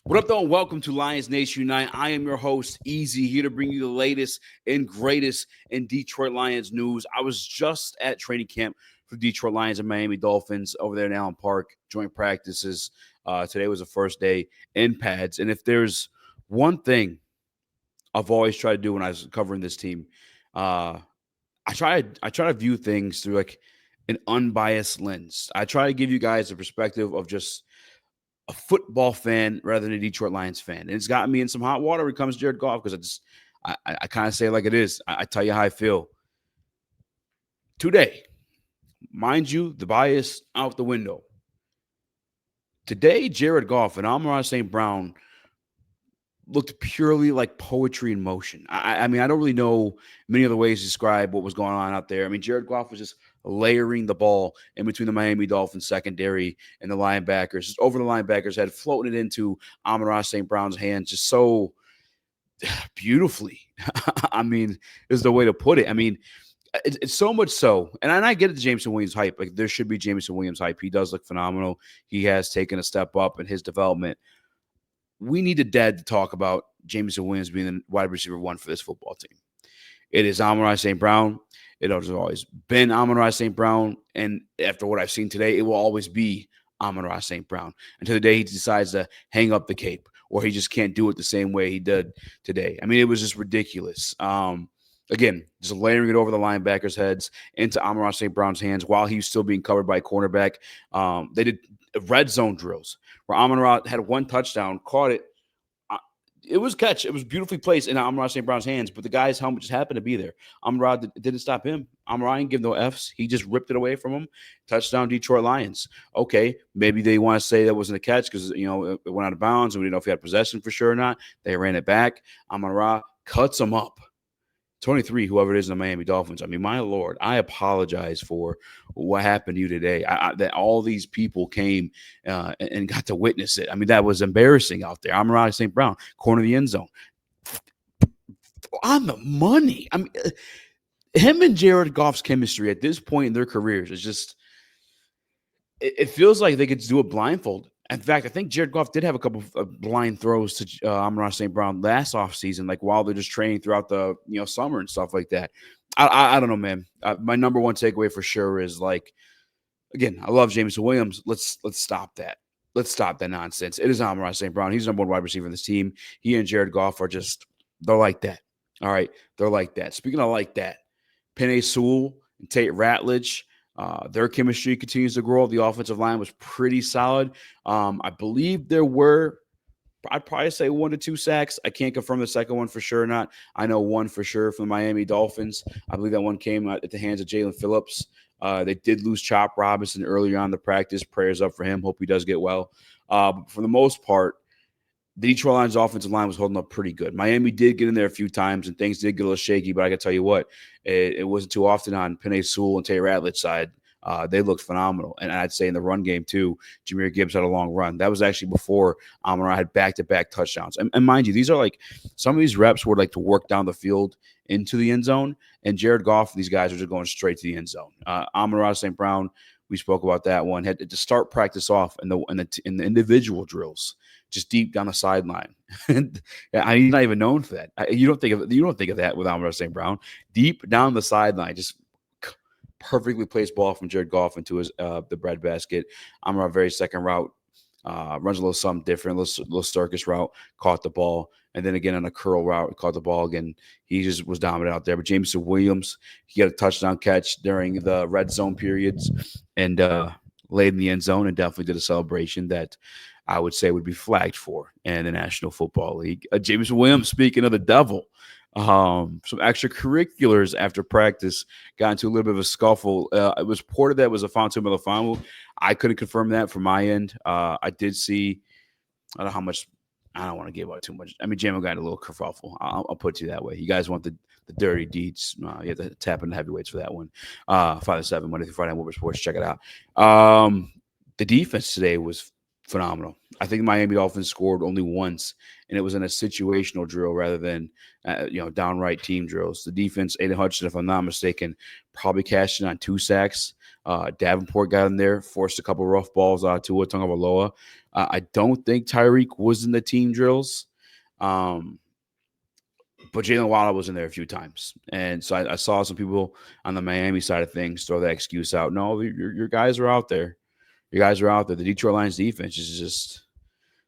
What up, though? And welcome to Lions Nation Unite. I am your host, Eazy, here to bring you the latest and greatest in Detroit Lions news. I was just at training camp for Detroit Lions and Miami Dolphins over there in Allen Park, joint practices. Today was the first day in pads. And if there's one thing I've always tried to do when I was covering this team, I try to view things through like an unbiased lens. I try to give you guys a perspective of just a football fan rather than a Detroit Lions fan. And it's gotten me in some hot water when it comes to Jared Goff because I kind of say it like it is. I tell you how I feel. Today, mind you, the bias out the window. Today, Jared Goff and Amon-Ra St. Brown looked purely like poetry in motion. I mean, I don't really know many other ways to describe what was going on out there. I mean, Jared Goff was just layering the ball in between the Miami Dolphins secondary and the linebackers, just over the linebackers' head, floating it into Amon-Ra St. Brown's hands just so beautifully. I mean, is the way to put it. I mean, it's so much so, and I get it, the Jameson Williams hype. Like, there should be Jameson Williams hype. He does look phenomenal. He has taken a step up in his development. We need a dad to talk about Jameson Williams being the wide receiver one for this football team. It is Amon-Ra St. Brown. It has always been Amon-Ra St. Brown. And after what I've seen today, it will always be Amon-Ra St. Brown until the day he decides to hang up the cape or he just can't do it the same way he did today. I mean, it was just ridiculous. Again, just layering it over the linebackers' heads into Amon-Ra St. Brown's hands while he was still being covered by a cornerback. They did red zone drills where Amon-Ra had one touchdown, caught it. It was catch. It was beautifully placed in Amon-Ra St. Brown's hands, but the guy's helmet just happened to be there. Amon-Ra didn't stop him. Amon-Ra didn't give no Fs. He just ripped it away from him. Touchdown, Detroit Lions. Okay, maybe they want to say that wasn't a catch because, it went out of bounds and we didn't know if he had possession for sure or not. They ran it back. Amon-Ra cuts him up. 23, whoever it is in the Miami Dolphins. I mean, my Lord, I apologize for what happened to you today. That all these people came and got to witness it. I mean, that was embarrassing out there. Amon-Ra St. Brown, corner of the end zone. On the money. I mean, him and Jared Goff's chemistry at this point in their careers is just, it feels like they could do it blindfolded. In fact, I think Jared Goff did have a couple of blind throws to Amon-Ra St. Brown last offseason, like while they're just training throughout the summer and stuff like that. I don't know, man. My number one takeaway for sure is, like, again, I love Jameson Williams. Let's stop that. Let's stop that nonsense. It is Amon-Ra St. Brown. He's the number one wide receiver in this team. He and Jared Goff are just, they're like that. All right, they're like that. Speaking of like that, Penei Sewell and Tate Ratledge, their chemistry continues to grow. The offensive line was pretty solid. I believe there were, I'd probably say 1 to 2 sacks. I can't confirm the second one for sure or not. I know one for sure from the Miami Dolphins. I believe that one came at the hands of Jalen Phillips. They did lose Chop Robinson earlier on the practice. Prayers up for him. Hope he does get well. But for the most part, the Detroit Lions offensive line was holding up pretty good. Miami did get in there a few times, and things did get a little shaky, but I can tell you what, it wasn't too often on Penei Sewell and Tate Ratledge's side. They looked phenomenal. And I'd say in the run game, too, Jahmyr Gibbs had a long run. That was actually before Amon-Ra had back-to-back touchdowns. And mind you, these are like – some of these reps were like to work down the field into the end zone, and Jared Goff and these guys are just going straight to the end zone. Amon-Ra St. Brown, we spoke about that one, had to start practice off in the individual drills, just deep down the sideline. And he's not even known for that. You don't think of that with Amon-Ra St. Brown. Deep down the sideline, just perfectly placed ball from Jared Goff into his the breadbasket. Amon-Ra, very second route, runs a little something different, little circus route, caught the ball, and then again on a curl route, caught the ball again. He just was dominant out there. But Jameson Williams, he got a touchdown catch during the red zone periods and laid in the end zone and definitely did a celebration that I would say would be flagged for in the National Football League. Jameson Williams, speaking of the devil, some extracurriculars after practice got into a little bit of a scuffle. It was reported that it was a Fonte Melifonwu. I couldn't confirm that from my end. I did see, I don't know how much, I don't want to give out too much. I mean, Jamo got a little kerfuffle. I'll put it to you that way. You guys want the dirty deeds. You have to tap into heavyweights for that one. 5-7, Monday through Friday on Wilbur Sports. Check it out. The defense today was phenomenal. I think Miami Dolphins scored only once, and it was in a situational drill rather than, downright team drills. The defense, Aidan Hutchinson, if I'm not mistaken, probably cashed in on 2 sacks. Davenport got in there, forced a couple rough balls out to Tua Tagovailoa. I don't think Tyreek was in the team drills. But Jalen Waddle was in there a few times. And so I saw some people on the Miami side of things throw that excuse out. No, your guys are out there. Your guys are out there. The Detroit Lions defense is just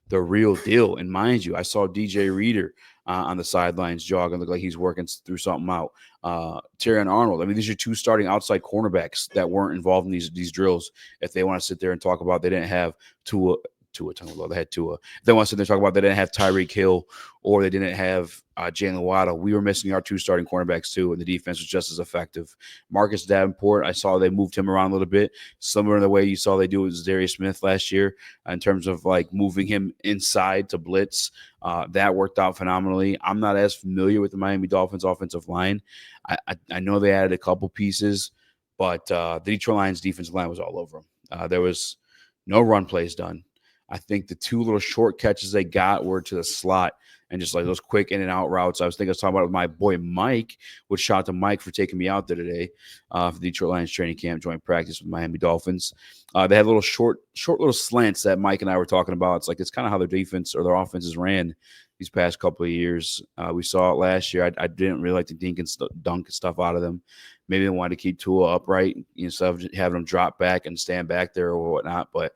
the real deal. And mind you, I saw DJ Reader on the sidelines jogging, look like he's working through something out. Terry and Arnold. I mean, these are two starting outside cornerbacks that weren't involved in these drills. If they want to sit there and talk about they didn't have Tua Tagovailoa, they had Tua. If they want to sit there and talk about they didn't have Tyreek Hill or they didn't have Jalen Waddle, we were missing our two starting cornerbacks too, and the defense was just as effective. Marcus Davenport, I saw they moved him around a little bit, similar to the way you saw they do with Darius Smith last year in terms of like moving him inside to blitz. That worked out phenomenally. I'm not as familiar with the Miami Dolphins offensive line. I know they added a couple pieces, but the Detroit Lions defensive line was all over them. There was no run plays done. I think the two little short catches they got were to the slot and just like those quick in and out routes. I was talking about it with my boy Mike, which shout out to Mike for taking me out there today for the Detroit Lions training camp, joint practice with Miami Dolphins. They had little short little slants that Mike and I were talking about. It's kind of how their defense or their offenses ran these past couple of years. We saw it last year. I didn't really like to dunk stuff out of them. Maybe they wanted to keep Tua upright instead of having them drop back and stand back there or whatnot. But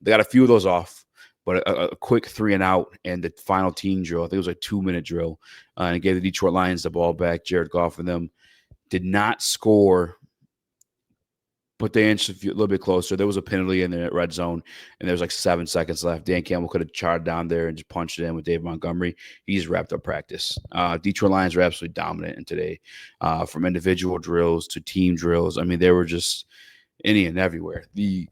they got a few of those off, but a quick 3 and out and the final team drill. I think it was a 2-minute drill. And it gave the Detroit Lions the ball back. Jared Goff and them did not score, but they inched a little bit closer. There was a penalty in the red zone, and there was like 7 seconds left. Dan Campbell could have charged down there and just punched it in with Dave Montgomery. He just wrapped up practice. Detroit Lions were absolutely dominant in today, from individual drills to team drills. I mean, they were just any and everywhere. The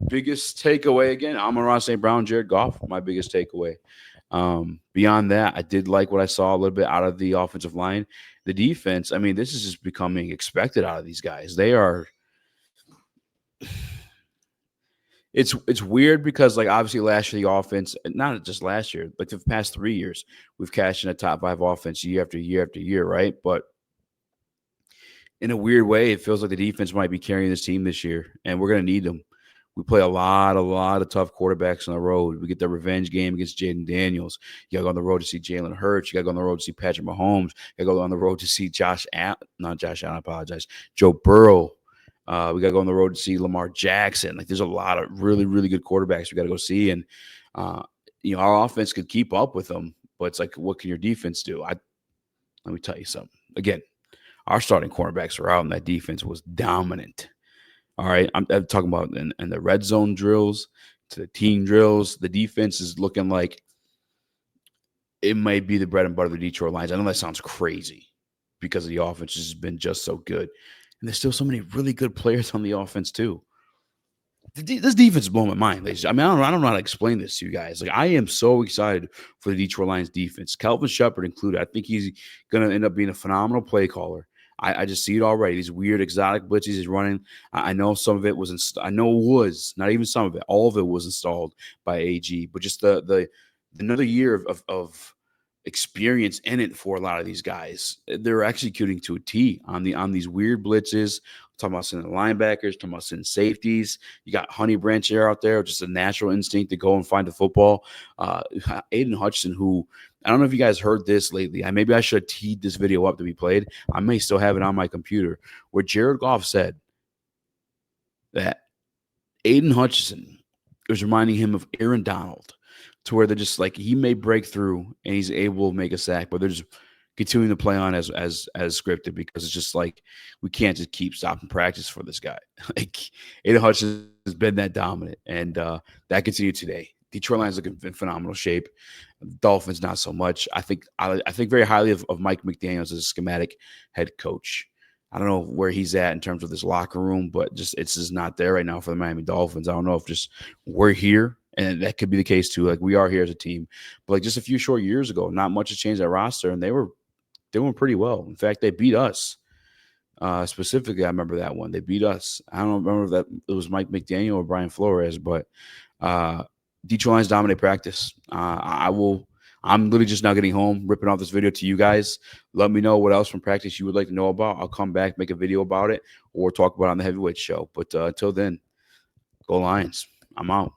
biggest takeaway, again, Amon-Ra St. Brown, Jared Goff, my biggest takeaway. Beyond that, I did like what I saw a little bit out of the offensive line. The defense, I mean, this is just becoming expected out of these guys. They are – it's weird because, like, obviously last year the offense – not just last year, but the past 3 years, we've cashed in a top 5 offense year after year after year, right? But in a weird way, it feels like the defense might be carrying this team this year, and we're going to need them. We play a lot of tough quarterbacks on the road. We get the revenge game against Jaden Daniels. You got to go on the road to see Jalen Hurts. You got to go on the road to see Patrick Mahomes. You got to go on the road to see Joe Burrow. We got to go on the road to see Lamar Jackson. Like, there's a lot of really, really good quarterbacks we got to go see. And, our offense could keep up with them. But it's like, what can your defense do? Let me tell you something. Again, our starting cornerbacks were out, and that defense was dominant. All right, I'm talking about in the red zone drills to the team drills. The defense is looking like it might be the bread and butter of the Detroit Lions. I know that sounds crazy because the offense has been just so good. And there's still so many really good players on the offense too. This defense is blowing my mind, ladies. I mean, I don't know how to explain this to you guys. Like, I am so excited for the Detroit Lions defense, Kelvin Shepard included. I think he's going to end up being a phenomenal play caller. I just see it already. These weird exotic blitzes he's running. I know some of it was not even some of it. All of it was installed by AG. But just the another year of experience in it for a lot of these guys. They're executing to a T on these weird blitzes. I'm talking about sending linebackers, talking about sending safeties. You got Honey Branch here out there, just a natural instinct to go and find the football. Aidan Hutchinson, who I don't know if you guys heard this lately. Maybe I should have teed this video up to be played. I may still have it on my computer, where Jared Goff said that Aidan Hutchinson was reminding him of Aaron Donald, to where they're just like, he may break through and he's able to make a sack, but they're just continuing to play on as scripted, because it's just like, we can't just keep stopping practice for this guy. Like, Aidan Hutchinson has been that dominant, and that continued today. Detroit Lions looking in phenomenal shape. Dolphins not so much. I think very highly of Mike McDaniels as a schematic head coach. I don't know where he's at in terms of this locker room, but it's just not there right now for the Miami Dolphins. I don't know if just we're here, and that could be the case too. Like, we are here as a team, but like just a few short years ago, not much has changed that roster, and they were doing pretty well. In fact, they beat us. Specifically, I remember that one. They beat us. I don't remember if that it was Mike McDaniel or Brian Flores, but Detroit Lions dominate practice. I'm I'm literally just now getting home, ripping off this video to you guys. Let me know what else from practice you would like to know about. I'll come back, make a video about it, or talk about it on the Heavyweight Show. But until then, go Lions. I'm out.